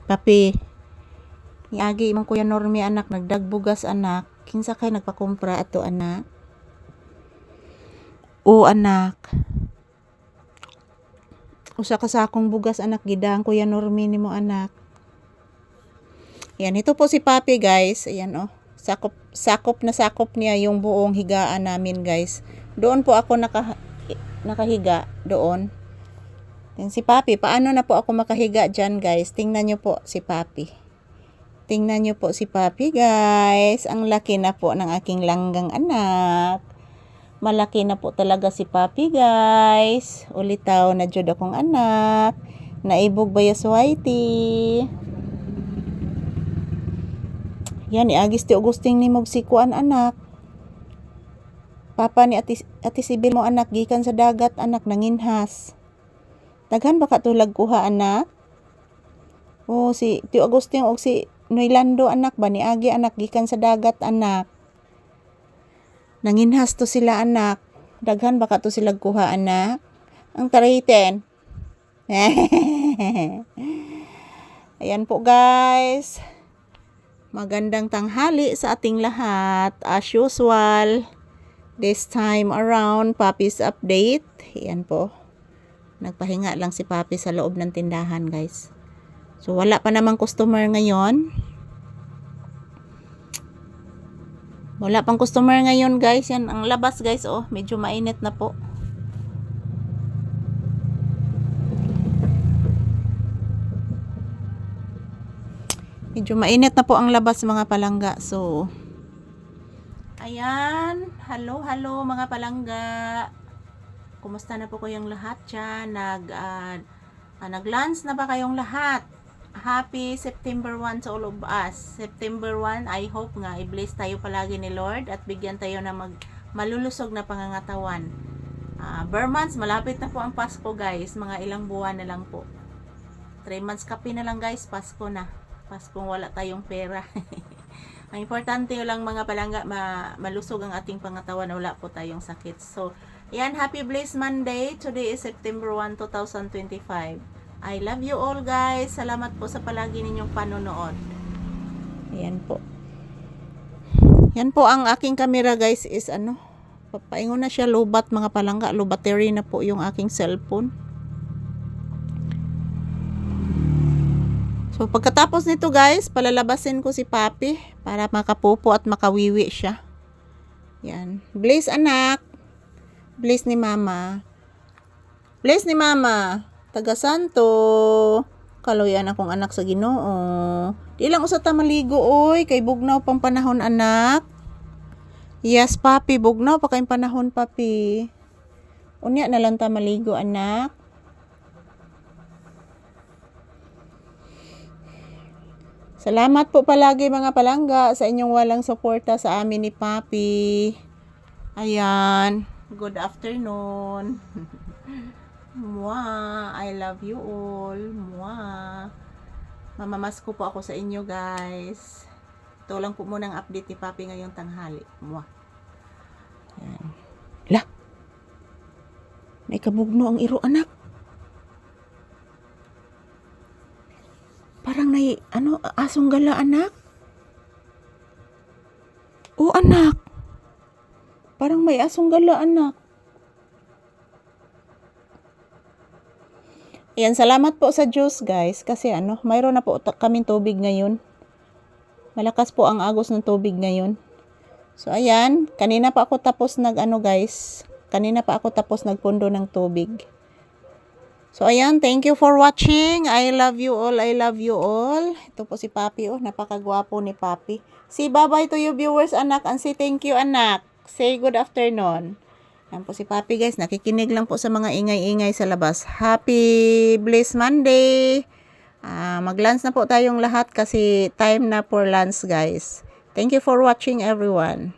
Papi, niagi imong Kuya Normi anak, nagdagbugas anak. Kinsa kay nagpakumpra ato anak? O anak. Usa ka sakong bugas anak, gidang Kuya Normi nimo anak. Yan, ito po si Papi guys. Ayan oh. Sakop niya yung buong higaan namin guys. Doon po ako nakahiga doon. Yan si Papi, paano na po ako makahiga dyan guys? Tingnan nyo po si Papi. Tingnan nyo po si Papi guys. Ang laki na po ng aking langgang anak. Malaki na po talaga si Papi guys. Ulitaw na jud akong anak. Naibog ba yas whitey? Yan, iagis ti Augusting ni Mogsikuan anak. Papa ni ati Sibil mo anak, gikan sa dagat anak, nanginhas. Daghan ba katulag kuha anak? O si Tio Agustin o si Noylando anak ba ni agi anak, gikan sa dagat anak. Nanginhas to sila anak. Daghan ba to sila kuha anak? Ang tariten. Ayan po guys. Magandang tanghali sa ating lahat. As usual, this time around, Papi's update. Ayan po. Nagpahinga lang si Papi sa loob ng tindahan guys. So wala pa namang customer ngayon. Wala pang customer ngayon guys. Yan ang labas guys oh. Medyo mainit na po. Medyo mainit na po ang labas mga palangga. So ayan. Hello mga palangga. Kumusta na po kayong lahat dyan? Nag-lunch na ba kayong lahat? Happy September 1 to all of us. September 1, I hope nga i-bless tayo palagi ni Lord at bigyan tayo ng malulusog na pangangatawan. Bare months, malapit na po ang Pasko guys. Mga ilang buwan na lang po. 3 months kapi na lang guys, Pasko na. Paskong wala tayong pera. Ang importante lang mga palangga, malusog ang ating pangatawan na wala po tayong sakit. So, yan, happy blessed Monday. Today is September 1, 2025. I love you all guys. Salamat po sa palagi ninyong panonood. Ayan po. Yan po ang aking camera guys is papaingon na siya, lobat mga palangga. Low battery na po yung aking cellphone. So pagkatapos nito guys, palalabasin ko si Papi para makapupo at makawiwi siya. Yan. Bless anak. Bless ni mama. Bless ni mama. Taga Santo. Kaloyan akong anak sa Ginoo. Di lang usa ta maligo oy, kay bugnaw pang panahon anak. Yes Papi, bugnaw pa kay panahon Papi. Unya na lang ta maligo anak. Salamat po palagi mga palangga sa inyong walang suporta sa amin ni Papi. Ayan. Good afternoon. Mwah. I love you all. Mwah. Mamamasko po ako sa inyo guys. Ito lang po muna ang update ni Papi ngayong tanghali. Mwah. Ayan. La. May kabugno ang iro anak. Parang asong gala anak. O anak. Parang may asong gala anak. Ayan, salamat po sa Diyos guys. Kasi mayroon na po kaming tubig ngayon. Malakas po ang agos ng tubig ngayon. So ayan, kanina pa ako tapos guys. Kanina pa ako tapos nagpundo ng tubig. So ayan, thank you for watching. I love you all. I love you all. Ito po si Papi oh, napakagwapo ni Papi. Say bye-bye to you viewers anak and say thank you anak. Say good afternoon. Yan po si Papi guys, nakikinig lang po sa mga ingay-ingay sa labas. Happy blessed Monday. Mag-lunch na po tayong lahat kasi time na for lunch guys. Thank you for watching everyone.